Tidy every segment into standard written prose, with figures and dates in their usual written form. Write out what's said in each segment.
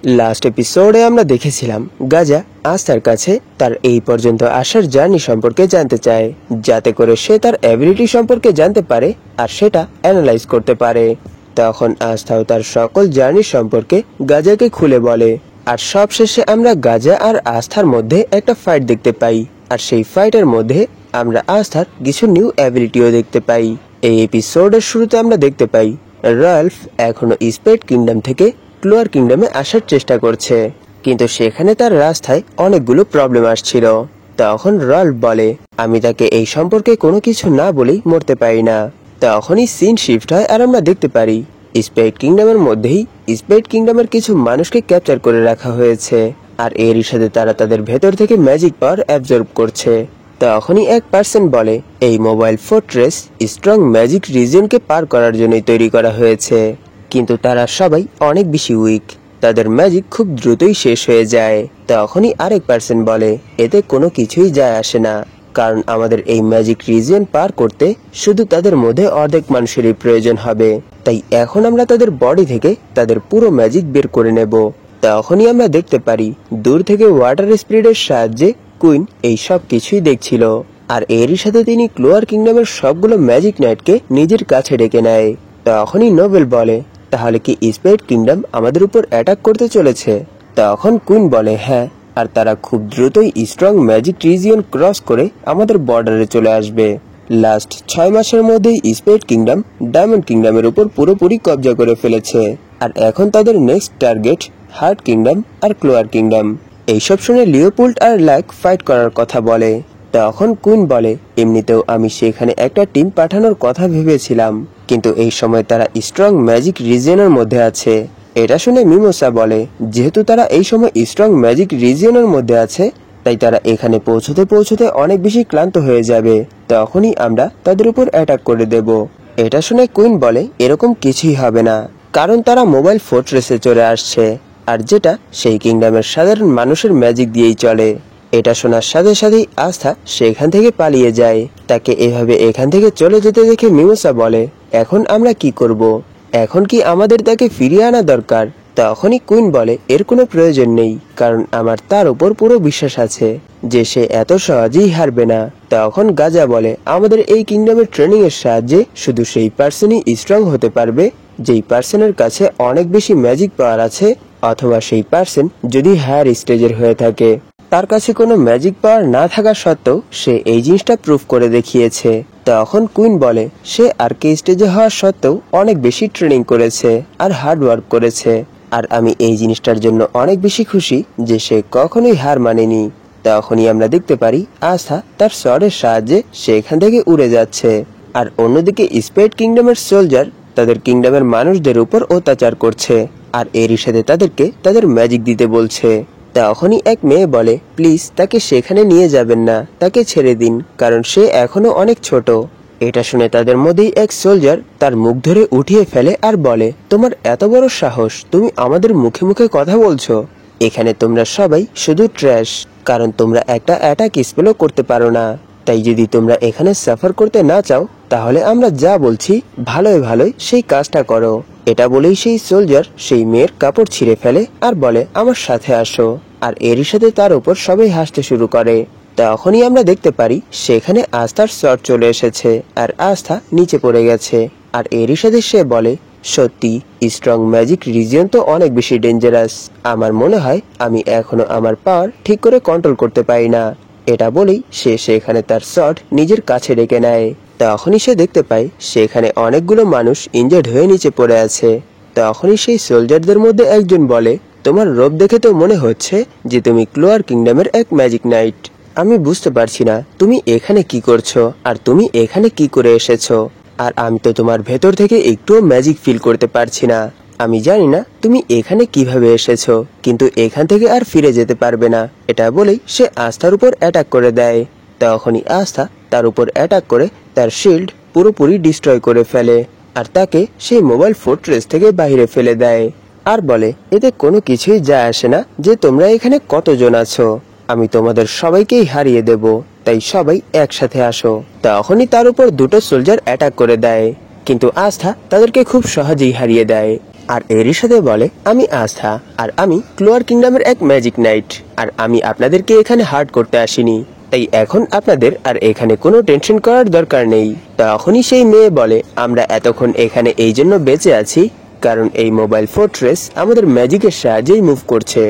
Last এপিসোডে আমরা দেখেছিলাম গাজা আস্থার কাছে তার এই পর্যন্ত আসার জার্নি সম্পর্কে জানতে চায়, যাতে করে সে তার অ্যাবিলিটি সম্পর্কে জানতে পারে আর সেটা অ্যানালাইজ করতে পারে। তখন আস্থাও তার সকল জার্নি সম্পর্কে গাজাকে খুলে বলে, আর সবশেষে আমরা গাজা আর আস্থার মধ্যে একটা ফাইট দেখতে পাই, আর সেই ফাইটের মধ্যে আমরা আস্থার কিছু নিউ অ্যাবিলিটিও দেখতে পাই। এই এপিসোডের শুরুতে আমরা দেখতে পাই রাল্ফ এখনো স্পেড কিংডম থেকে ক্লোয়ার কিংডমে আসার চেষ্টা করছে, কিন্তু সেখানে তার রাস্তায় অনেকগুলো প্রবলেম আসছিল। তখন রাল্ফ বলে, আমি তাকে এই সম্পর্কে কোনো কিছু না বলেই মরতে পারি না। তখনই সিন শিফট হয় আর আমরা দেখতে পারি স্পেড কিংডমের মধ্যেই স্পেড কিংডমের কিছু মানুষকে ক্যাপচার করে রাখা হয়েছে, আর এরই সাথে তারা তাদের ভেতর থেকে ম্যাজিক পাওয়ার অ্যাবজর্ব করছে। তখনই এক পার্সন বলে, এই মোবাইল ফোর্ট্রেস স্ট্রং ম্যাজিক রিজিয়নকে পার করার জন্যই তৈরি করা হয়েছে, কিন্তু তারা সবাই অনেক বেশি উইক, তাদের ম্যাজিক খুব দ্রুতই শেষ হয়ে যায়। তখনই আরেক পার্সন বলে, এতে কোনো কিছুই যায় আসে না, কারণ আমাদের এই ম্যাজিক রিজিয়ন পার করতে শুধু তাদের মধ্যে অর্ধেক মানুষেরই প্রয়োজন হবে, তাই এখন আমরা তাদের বডি থেকে তাদের পুরো ম্যাজিক বের করে নেব। তখনই আমরা দেখতে পারি দূর থেকে ওয়াটার স্পিরিটের সাহায্যে কুইন এই সব কিছুই দেখছিল, আর এরই সাথে তিনি ক্লোয়ার কিংডমের সবগুলো ম্যাজিক নাইটকে নিজের কাছে ডেকে নেয়। তখনই নোবেল বলে, তাহলে কি স্পেড কিংডম আমাদের উপর অ্যাটাক করতে চলেছে? তখন কুইন বলে, হ্যাঁ, আর তারা খুব দ্রুতই স্ট্রং ম্যাজিক রিজিয়ন ক্রস করে আমাদের বর্ডারে চলে আসবে। লাস্ট 6 মাসের মধ্যেই স্পেড কিংডম ডায়মন্ড কিংডমের উপর পুরোপুরি কবজা করে ফেলেছে, আর এখন তাদের নেক্সট টার্গেট হার্ট কিংডম আর ক্লোয়ার কিংডম। এইসব শুনে লিওপোল্ড আর ল্যাক ফাইট করার কথা বলে। তখন কুইন বলে, এমনিতেও আমি সেখানে একটা টিম পাঠানোর কথা ভেবেছিলাম, কিন্তু এই সময় তারা স্ট্রং ম্যাজিক রিজিয়নের মধ্যে আছে। এটা শুনে মিমোসা বলে, যেহেতু তারা এই সময় স্ট্রং ম্যাজিক রিজিয়নের মধ্যে আছে, তাই তারা এখানে পৌঁছতে পৌঁছতে অনেক বেশি ক্লান্ত হয়ে যাবে, তখনই আমরা তাদের উপর অ্যাটাক করে দেব। এটা শুনে কুইন বলে, এরকম কিছুই হবে না, কারণ তারা মোবাইল ফোর্ট্রেসে চলে আসছে, আর যেটা সেই কিংডমের সাধারণ মানুষের ম্যাজিক দিয়েই চলে। এটা শোনার সাথে সাথেই আস্থা সেখান থেকে পালিয়ে যায়। তাকে এভাবে এখান থেকে চলে যেতে দেখে মিমোসা বলে, এখন আমরা কি করব? এখন কি আমাদের তাকে ফিরিয়ে আনা দরকার? তখনই কুইন বলে, এর কোনো প্রয়োজন নেই, কারণ আমার তার উপর পুরো বিশ্বাস আছে যে সে এত সহজেই হারবে না। তখন গাজা বলে, আমাদের এই কিংডমের ট্রেনিং এর সাহায্যে শুধু সেই পার্সনই স্ট্রং হতে পারবে যেই পার্সনের কাছে অনেক বেশি ম্যাজিক পাওয়ার আছে, অথবা সেই পার্সন যদি হায়ার স্টেজের হয়ে থাকে। তার কাছে কোনো ম্যাজিক পাওয়ার না থাকা সত্ত্বেও সে এই জিনিসটা প্রুফ করে দেখিয়েছে। তখন কুইন বলে, সে আর কে স্টেজে হওয়া সত্ত্বেও অনেক বেশি ট্রেনিং করেছে আর হার্ড ওয়ার্ক করেছে, আর আমি এই জিনিসটার জন্য অনেক বেশি খুশি যে সে কখনোই হার মানেনি। তখনই আমরা দেখতে পারি আস্থা তার স্বরের সাহায্যে সেখান থেকে উড়ে যাচ্ছে, আর অন্যদিকে স্পেড কিংডমের সোলজার তাদের কিংডমের মানুষদের উপর অত্যাচার করছে, আর এরই সাথে তাদেরকে তাদের ম্যাজিক দিতে বলছে। তখনই এক মেয়ে বলে, প্লিজ তাকে সেখানে নিয়ে যাবেন না, তাকে ছেড়ে দিন, কারণ সে এখনো অনেক ছোট। এটা শুনে তাদের মধ্যেই এক সোলজার তার মুখ ধরে উঠিয়ে ফেলে আর বলে, তোমার এত বড় সাহস, তুমি আমাদের মুখে মুখে কথা বলছো? এখানে তোমরা সবাই শুধু ট্র্যাশ, কারণ তোমরা একটা অ্যাটাক স্পেলও করতে পারো না। তাই যদি তোমরা এখানে সাফার করতে না চাও, তাহলে আমরা যা বলছি ভালোই ভালোই সেই কাজটা করো। এটা বলেই সেই সোলজার সেই মেয়ের কাপড় ছিঁড়ে ফেলে আর বলে, আমার সাথে আসো, আর এরই সাথে তার উপর সবাই হাসতে শুরু করে। তখনই আমরা দেখতে পারি সেখানে আস্থার শট চলে এসেছে, আর আস্থা নিচে পড়ে গেছে, আর এরই সাথে সে বলে, সত্যি স্ট্রং ম্যাজিক রিজিয়ন তো অনেক বেশি ডেঞ্জারাস, আমার মনে হয় আমি এখনো আমার পাওয়ার ঠিক করে কন্ট্রোল করতে পারি না। এটা বলেই সে সেখানে তার শট নিজের কাছে ডেকে নেয়। তখনই সে দেখতে পায় সেখানে অনেকগুলো মানুষ ইনজার্ড হয়ে নিচে পড়ে আছে। তখনই সেই সোলজারদের মধ্যে একজন বলে, তোমার রূপ দেখে তো মনে হচ্ছে যে তুমি ক্লোয়ার কিংডমের এক ম্যাজিক নাইট। আমি বুঝতে পারছি না তুমি এখানে কি করছো, আর তুমি এখানে কি করে এসেছো, আর আমি তো তোমার ভেতর থেকে একটুও ম্যাজিক ফিল করতে পারছি না। আমি জানি না তুমি এখানে কিভাবে এসেছো, কিন্তু এখান থেকে আর ফিরে যেতে পারবে না। এটা বলেই সে আস্থার উপর অ্যাটাক করে দেয়। তখনই আস্থা তার উপর অ্যাটাক করে তার শিল্ড পুরোপুরি ডিস্ট্রয় করে ফেলে, আর তাকে সেই মোবাইল ফোর্ট্রেস থেকে বাইরে ফেলে দেয়, আর বলে, এতে কোনো কিছুই যায় আসে না যে তোমরা এখানে কতজন আছো, আমি তোমাদের সবাইকেই হারিয়ে দেব, তাই সবাই একসাথে আসো। তখনই তার উপর দুটো সোলজার অ্যাটাক করে দেয়, কিন্তু আস্থা তাদেরকে খুব সহজেই হারিয়ে দেয়। আর এরই সাথে বলে, আমি আস্থা, আর আমি ক্লোয়ার কিংডমের এক ম্যাজিক নাইট, আর আমি আপনাদেরকে এখানে হার্ট করতে আসিনি, তাই এখন আপনাদের আর এখানে কোনো টেনশন করার দরকার নেই। তখনই সেই মেয়ে বলে, আমরা এতক্ষণ এখানে এই জন্য বেঁচে আছি কারণ এই মোবাইল ফোর্ট্রেস আমাদের ম্যাজিকের সাহায্যেই মুভ করছে,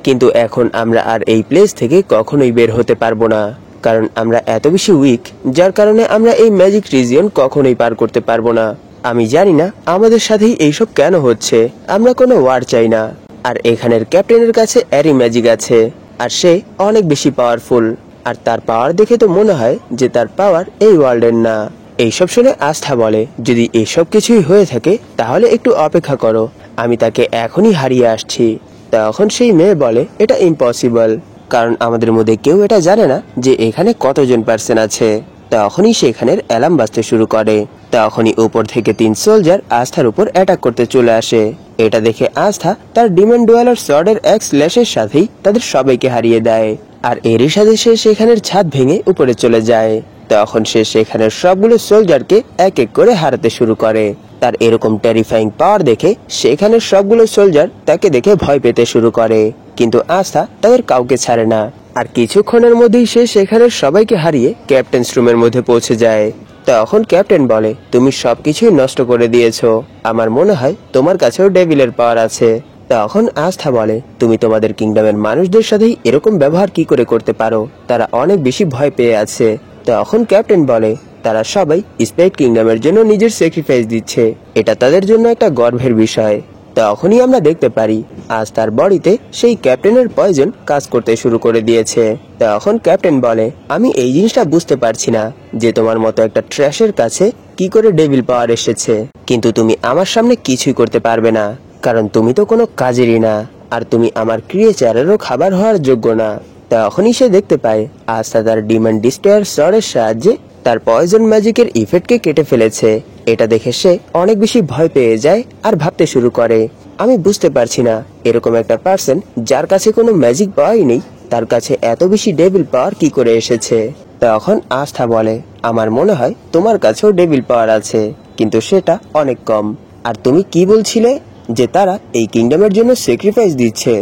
কিন্তু এখন আমরা আর এই প্লেস থেকে কখনোই বের হতে পারবো না, কারণ আমরা এত বেশি উইক, যার কারণে আমরা এই ম্যাজিক রিজিয়ন কখনোই পার করতে পারবো না। আমি জানি না আমাদের সাথেই এইসব কেন হচ্ছে, আমরা কোনো ওয়ার চাই না। আর এখানের ক্যাপ্টেনের কাছে এরই ম্যাজিক আছে, আর সে অনেক বেশি পাওয়ারফুল, আর তার পাওয়ার দেখে তো মনে হয় যে তার পাওয়ার এই ওয়ার্ল্ডের না। এইসব শুনে আস্থা বলে, যদি এইসব কিছুই হয়ে থাকে তাহলে একটু অপেক্ষা করো, আমি তাকে এখনই হারিয়ে আসছি। তখন সেই মেয়ে বলে, এটা ইম্পসিবল, কারণ আমাদের মধ্যে কেউ এটা জানে না যে এখানে কতজন পার্সন আছে। তখনই সেখানের অ্যালার্ম বাজতে শুরু করে। তখনই উপর থেকে 3 সোলজার আস্থার উপর অ্যাটাক করতে চলে আসে। এটা দেখে আস্থা তার ডিমন ডুয়েলার সর্ডের এক স্ল্যাশের সাথেই তাদের সবাইকে হারিয়ে দেয়, আর এরই সাথে সে সেখানের ছাদ ভেঙে উপরে চলে যায়। তখন সে সেখানের সবগুলো সোলজারকে এক এক করে হারাতে শুরু করে। তার এরকম টেরিফাইং পাওয়ার দেখে সেখানের সবগুলো সোলজার তাকে দেখে ভয় পেতে শুরু করে, কিন্তু আস্থা তাদের কাউকে ছাড়ে না। আর কিছুক্ষণের মধ্যেই সে সেখানের সবাইকে হারিয়ে ক্যাপ্টেন্স রুমের মধ্যে পৌঁছে যায়। তখন ক্যাপ্টেন বলে, তুমি সবকিছুই নষ্ট করে দিয়েছো, আমার মনে হয় তোমার কাছেও ডেভিলের পাওয়ার আছে। তখন আস্থা বলে, তুমি তোমাদের কিংডমের মানুষদের সাথেই এরকম ব্যবহার কি করে করতে পারো, তারা অনেক বেশি ভয় পেয়ে আছে। তখন ক্যাপ্টেন বলে, তারা সবাই স্পেড কিংডমের জন্য নিজের স্যাক্রিফাইস দিচ্ছে, এটা তাদের জন্য একটা গর্বের বিষয়। তখনই আমরা দেখতে পারি আজ তার বডিতে সেই ক্যাপ্টেনের পয়জন কাজ করতে শুরু করে দিয়েছে। তখন ক্যাপ্টেন বলে, আমি এই জিনিসটা বুঝতে পারছি না যে তোমার মতো একটা ট্র্যাশের কাছে কি করে ডেভিল পাওয়ার এসেছে, কিন্তু তুমি আমার সামনে কিছুই করতে পারবে না, কারণ তুমি তো কোনো কাজেরই না, আর তুমি আমার ক্রিয়েচারেরও খাবার হওয়ার যোগ্য না। তখনই সে দেখতে পায় আস্থা তার ডিমন ডিস্ট্রয়ার সরের সাহায্যে তার পয়জন ম্যাজিকের ইফেক্টকে কেটে ফেলেছে। এটা দেখে সে অনেক বেশি ভয় পেয়ে যায় আর ভাবতে শুরু করে, আমি বুঝতে পারছি না এরকম একটা পার্সন যার কাছে কোনো ম্যাজিক পাওয়াই নেই, তার কাছে এত বেশি ডেভিল পাওয়ার কি করে এসেছে। তখন আস্থা বলে, আমার মনে হয় তোমার কাছেও ডেভিল পাওয়ার আছে, কিন্তু সেটা অনেক কম। আর তুমি কি বলছিলে যে তারা এই কিংডমের জন্য স্যাক্রিফাইস দিচ্ছে,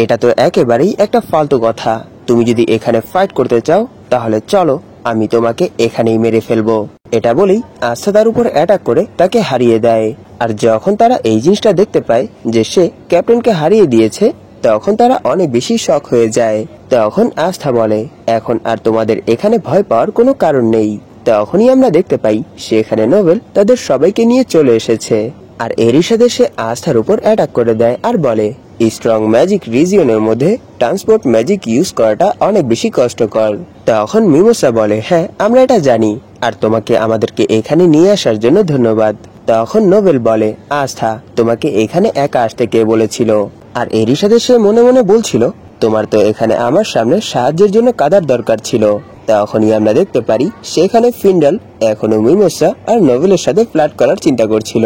এটা তো একেবারেই একটা ফালতু কথা। তুমি যদি এখানে ফাইট করতে চাও তাহলে চলো, আমি তোমাকে এখানেই মেরে ফেলবো। এটা বলেই আস্থা তার উপর অ্যাটাক করে তাকে হারিয়ে দেয়। আর যখন তারা এই জিনিসটা দেখতে পায় যে সে ক্যাপ্টেনকে হারিয়ে দিয়েছে, তখন তারা অনেক বেশি শক হয়ে যায়। তখন আস্থা বলে, এখন আর তোমাদের এখানে ভয় পাওয়ার কোনো কারণ নেই। তখনই আমরা দেখতে পাই সেখানে নোবেল তাদের সবাইকে নিয়ে চলে এসেছে, আর এরই সাথে সে আস্থার উপর অ্যাটাক করে দেয় আর বলে, স্ট্রং ম্যাজিক রিজিয়নের মধ্যে ট্রান্সপোর্ট ম্যাজিক ইউজ করাটা অনেক বেশি কষ্টকর। তখন মিমোসা বলে, হ্যাঁ আমরা এটা জানি, আর তোমাকে আমাদেরকে এখানে নিয়ে আসার জন্য ধন্যবাদ। তখন নোবেল বলে, আস্থা তোমাকে এখানে একা আসতে কে বলেছিল? আর এরই সাথে সে মনে মনে বলছিল, তোমার তো এখানে আমার সামনে সাহায্যের জন্য কাদার দরকার ছিল। তখনই আমরা দেখতে পারি সেখানে ফিন্ডাল এখনো মিমোসা আর নোবেলের সাথে ফ্লার্ট করার চিন্তা করছিল,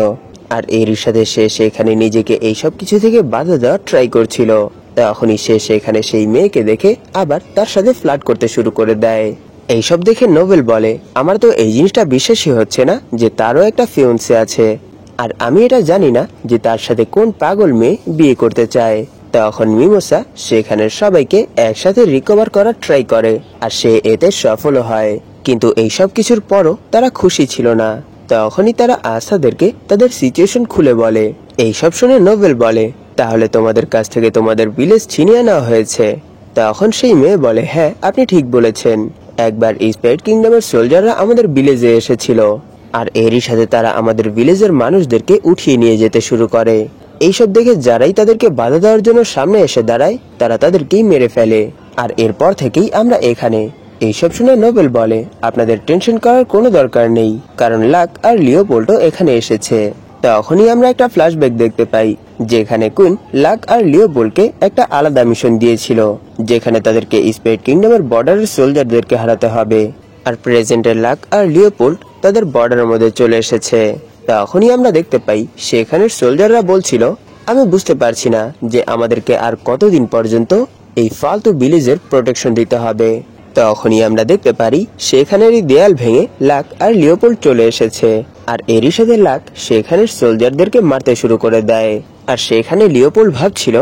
আর এরই সাথে সে সেখানে নিজেকে এইসব কিছু থেকে বাধা দেওয়ার ট্রাই করছিল। তখনই সে সেখানে সেই মেয়েকে দেখে আবার তার সাথে ফ্লার্ট করতে শুরু করে দেয়। এইসব দেখে নোবেল বলে, আমার তো এই জিনিসটা বিশ্বাসই হচ্ছে না যে তারও একটা ফিয়ন্সে আছে, আর আমি এটা জানি না যে তার সাথে কোন পাগল মেয়ে বিয়ে করতে চায়। তখন মিমোসা সেখানের সবাইকে একসাথে রিকভার করার ট্রাই করে, আর সে এতে সফল হয়, কিন্তু এইসব কিছুর পরও তারা খুশি ছিল না। তখনই তারা আস্থাদেরকে তাদের সিচুয়েশন খুলে বলে। এইসব শুনে নোবেল বলে, তাহলে তোমাদের কাছ থেকে তোমাদের ভিলেজ ছিনিয়ে নেওয়া হয়েছে? তখন সেই মেয়ে বলে, হ্যাঁ আপনি ঠিক বলেছেন, একবার স্পেড কিংডমের সোলজাররা আমাদের ভিলেজে এসেছিল, আর এরই সাথে তারা আমাদের ভিলেজের মানুষদেরকে উঠিয়ে নিয়ে যেতে শুরু করে। এইসব দেখে যারাই তাদেরকে বাধা দেওয়ার জন্য সামনে এসে দাঁড়ায় তারা তাদেরকেই মেরে ফেলে, আর এরপর থেকেই আমরা এখানে। এইসব শুনে নোবেল বলে, আপনাদের টেনশন করার কোনো দরকার নেই, কারণ লাক আর লিওপোল্ডও এখানে এসেছে। তখনই আমরা একটা ফ্ল্যাশব্যাক দেখতে পাই যেখানে কুইন লাক আর লিওপোল্ডকে একটা আলাদা মিশন দিয়েছিল, যেখানে তাদেরকে স্পেড কিংডমের বর্ডারের সোলজারদেরকে হারাতে হবে, আর প্রেজেন্টের লাক আর লিওপোল্ড তাদের বর্ডারের মধ্যে চলে এসেছে। তখনই আমরা দেখতে পাই সেখানের সোলজাররা বলছিল, আমি বুঝতে পারছি না যে আমাদেরকে আর কতদিন পর্যন্ত এই ফালতু ভিলেজের প্রোটেকশন দিতে হবে। তখনই আমরা দেখতে পারি সেখানেরই দেয়াল ভেঙে লাক আর লিওপোল্ড চলে এসেছে, আর এরই সাথে লাক সেখানের সোলজারদেরকে মারতে শুরু করে দেয়। আর সেখানে লিওপোল্ড ভাবছিল,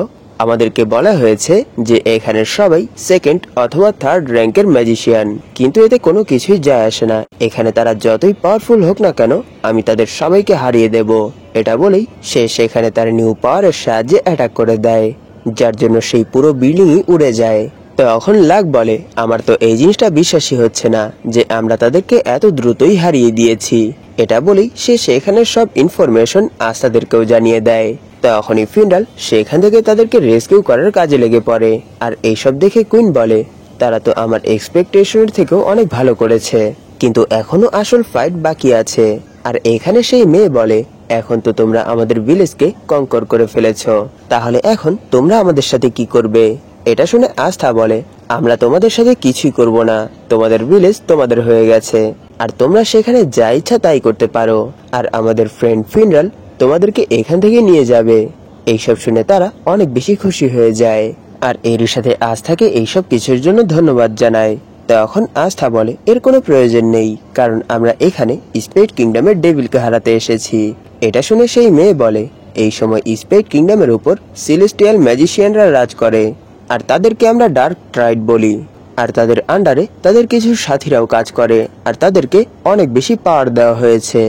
আমাদেরকে বলা হয়েছে যে এখানে সবাই সেকেন্ড অথবা থার্ড র্যাঙ্কের ম্যাজিশিয়ান, কিন্তু এতে কোনো কিছুই যায় আসে না। এখানে তারা যতই পাওয়ারফুল হোক না কেন, আমি তাদের সবাইকে হারিয়ে দেব। এটা বলেই সে সেখানে তার নিউ পাওয়ারের সাহায্যে অ্যাটাক করে দেয়, যার জন্য সেই পুরো বিল্ডিংই উড়ে যায়। তখন লাক বলে, আমার তো এই জিনিসটা বিশ্বাসই হচ্ছে না যে আমরা তাদেরকে এত দ্রুতই হারিয়ে দিয়েছি। এটা বলেই সে সেখানে সব ইনফরমেশন আস্তাদেরকেও জানিয়ে দেয়। তখনই ফিন্ডাল সেখান থেকে তাদেরকে রেস্কিউ করার কাজে লেগে পড়ে। আর এইসব দেখে কুইন বলে, তারা তো আমার এক্সপেকটেশনের থেকেও অনেক ভালো করেছে, কিন্তু এখনো আসল ফাইট বাকি আছে। আর এখানে সেই মেয়ে বলে, এখন তো তোমরা আমাদের ভিলেজকে কঙ্কর করে ফেলেছ, তাহলে এখন তোমরা আমাদের সাথে কি করবে? এটা শুনে আস্থা বলে, আমরা তোমাদের সাথে কিছুই করব না, তোমাদের ভিলেজ তোমাদের হয়ে গেছে, আর তোমরা সেখানে যা ইচ্ছা তাই করতে পারো, আর আমাদের ফ্রেন্ড ফিনরাল তোমাদেরকে এখান থেকে নিয়ে যাবে। এইসব শুনে তারা অনেক বেশি খুশি হয়ে যায়, আর এরই সাথে আস্থাকে এইসব কিছুর জন্য ধন্যবাদ জানায়। তখন আস্থা বলে, এর কোনো প্রয়োজন নেই, কারণ আমরা এখানে স্পেড কিংডমের ডেভিলকে হারাতে এসেছি। এটা শুনে সেই মেয়ে বলে, এই সময় স্পেড কিংডমের উপর সেলেস্টিয়াল ম্যাজিশিয়ানরা রাজ করে, আর তাদেরকে আমরা ডার্ক ট্রাইড বলি, আর তাদের আন্ডারে তাদের কিছু সাথীরাও কাজ করে, আর তাদেরকে অনেক বেশি পাওয়ার দেওয়া হয়েছে,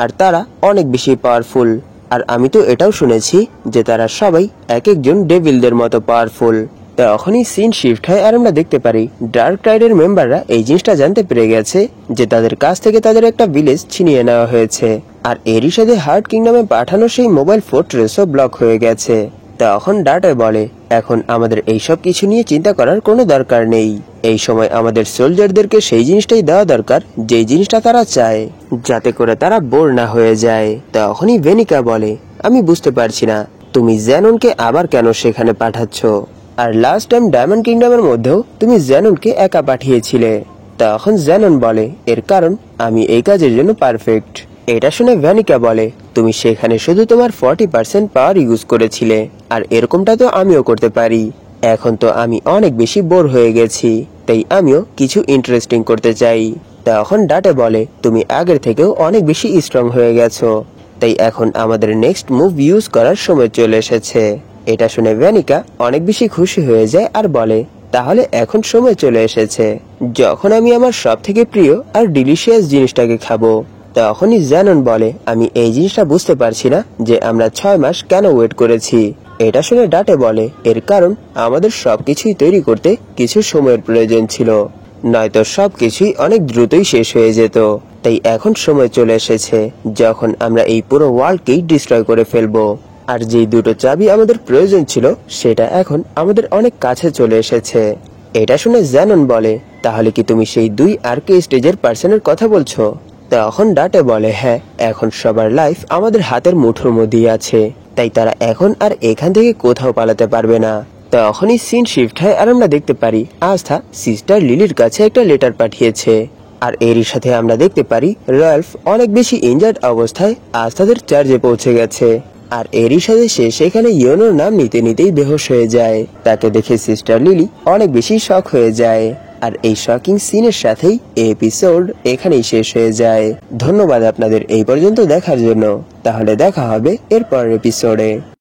আর তারা অনেক বেশি পাওয়ারফুল। আর আমি তো এটাও শুনেছি যে তারা সবাই এক একজন ডেভিলদের মতো পাওয়ারফুল। তখনই সিন শিফট হয়, আর আমরা দেখতে পারি ডার্ক ট্রাইডের মেম্বাররা এই জিনিসটা জানতে পেরে গেছে যে তাদের কাছ থেকে তাদের একটা ভিলেজ ছিনিয়ে নেওয়া হয়েছে, আর এরই সাথে হার্ট কিংডমে পাঠানো সেই মোবাইল ফোর্ট্রেসও ব্লক হয়ে গেছে। তখন ডার্টে বলে, এখন আমাদের এইসব কিছু নিয়ে চিন্তা করার কোনো দরকার নেই, এই সময় আমাদের সোলজারদেরকে সেই জিনিসটাই দেওয়া দরকার যেই জিনিসটা তারা চায়, যাতে করে তারা বোর না হয়ে যায়। তখনই ভেনিকা বলে, আমি বুঝতে পারছি না তুমি জ্যাননকে আবার কেন সেখানে পাঠাচ্ছ, আর লাস্ট টাইম ডায়মন্ড কিংডমের মধ্যেও তুমি জ্যাননকে একা পাঠিয়েছিলে। তখন জ্যানন বলে, এর কারণ আমি এই কাজের জন্য পারফেক্ট। এটা শুনে ভ্যানিকা বলে, তুমি সেখানে শুধু তোমার 40% পাওয়ার ইউজ করেছিলে, আর এরকমটা তো আমিও করতে পারি। এখন তো আমি অনেক বেশি বোর হয়ে গেছি, তাই আমিও কিছু ইন্টারেস্টিং করতে চাই। তখন ডাটে বলে, তুমি আগের থেকেও অনেক বেশি স্ট্রং হয়ে গেছো, তাই এখন আমাদের নেক্সট মুভ ইউজ করার সময় চলে এসেছে। এটা শুনে ভ্যানিকা অনেক বেশি খুশি হয়ে যায় আর বলে, তাহলে এখন সময় চলে এসেছে যখন আমি আমার সব থেকে প্রিয় আর ডিলিশিয়াস জিনিসটাকে খাবো। তখনই জ্যানন বলে, আমি এই জিনিসটা বুঝতে পারছি না যে আমরা 6 মাস কেন ওয়েট করেছি। এটা শুনে ডাটে বলে, এর কারণ আমাদের সবকিছুই তৈরি করতে কিছু সময়ের প্রয়োজন ছিল, নয়তো সবকিছুই অনেক দ্রুতই শেষ হয়ে যেত। তাই এখন সময় চলে এসেছে যখন আমরা এই পুরো ওয়ার্ল্ডকেই ডিস্ট্রয় করে ফেলবো। আর যেই দুটো চাবি আমাদের প্রয়োজন ছিল সেটা এখন আমাদের অনেক কাছে চলে এসেছে। এটা শুনে জ্যানন বলে, তাহলে কি তুমি সেই 2 আর্কে স্টেজের পার্সনের কথা বলছো? তখন ডাটে বলে, হ্যাঁ, এখন সবার লাইফ আমাদের হাতের মুঠোর মধ্যেই আছে, তাই তারা এখন আর এখান থেকে কোথাও পালাতে পারবে না। তখনই সিন শিফট হয়, আর আমরা দেখতে পারি আস্থা সিস্টার লিলির কাছে একটা লেটার পাঠিয়েছে। আর এরই সাথে আমরা দেখতে পারি রাল্ফ অনেক বেশি ইনজার্ড অবস্থায় আস্থাদের চার্জে পৌঁছে গেছে, আর এরই সাথে সে সেখানে ইয়োনোর নাম নিতে নিতেই বেহোশ হয়ে যায়। তাকে দেখে সিস্টার লিলি অনেক বেশি শক হয়ে যায়। আর এই শকিং সিনের সাথেই এপিসোড এখানেই শেষ হয়ে যায়। ধন্যবাদ আপনাদের এই পর্যন্ত দেখার জন্য। তাহলে দেখা হবে এর পরের এপিসোডে।